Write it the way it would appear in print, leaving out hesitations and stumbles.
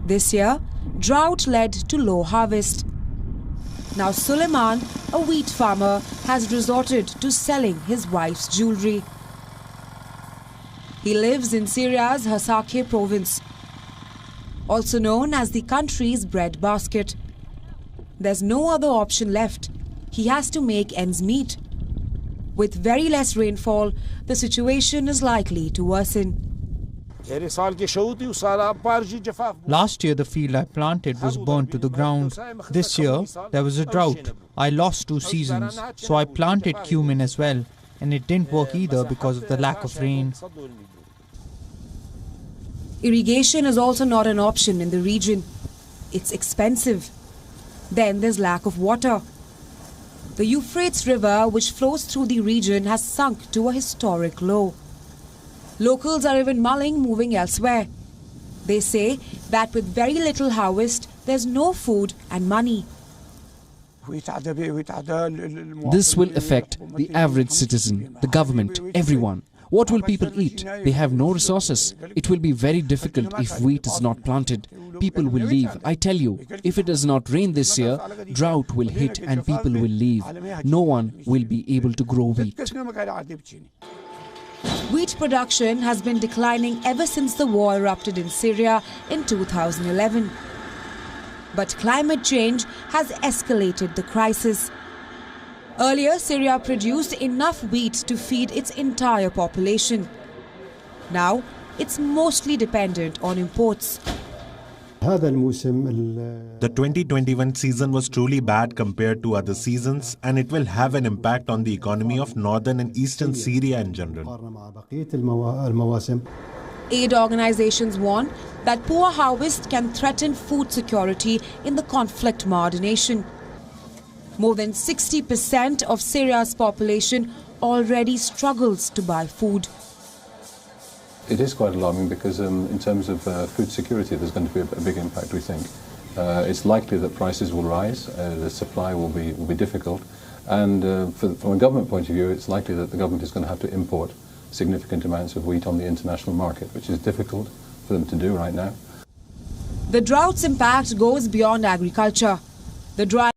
This year, drought led to low harvest. Now Suleiman, a wheat farmer, has resorted to selling his wife's jewelry. He lives in Syria's Hasakeh province, also known as the country's breadbasket. There's no other option left. He has to make ends meet. With very less rainfall, the situation is likely to worsen. Last year, the field I planted was burnt to the ground. This year, there was a drought. I lost 2 seasons, so I planted cumin as well, and it didn't work either because of the lack of rain. Irrigation is also not an option in the region. It's expensive. Then there's lack of water. The Euphrates River, which flows through the region, has sunk to a historic low. Locals are even mulling moving elsewhere. They say that with very little harvest, there's no food and money. This will affect the average citizen, the government, everyone. What will people eat? They have no resources. It will be very difficult if wheat is not planted. People will leave. I tell you, if it does not rain this year, drought will hit and people will leave. No one will be able to grow wheat. Wheat production has been declining ever since the war erupted in Syria in 2011. But climate change has escalated the crisis. Earlier, Syria produced enough wheat to feed its entire population. Now, it's mostly dependent on imports. The 2021 season was truly bad compared to other seasons, and it will have an impact on the economy of northern and eastern Syria in general. Aid organizations warn that poor harvest can threaten food security in the conflict-marred nation. More than 60% of Syria's population already struggles to buy food. It is quite alarming because in terms of food security, there's going to be a big impact, we think. It's likely that prices will rise, the supply will be difficult, and from a government point of view, it's likely that the government is going to have to import significant amounts of wheat on the international market, which is difficult for them to do right now. The drought's impact goes beyond agriculture. The dry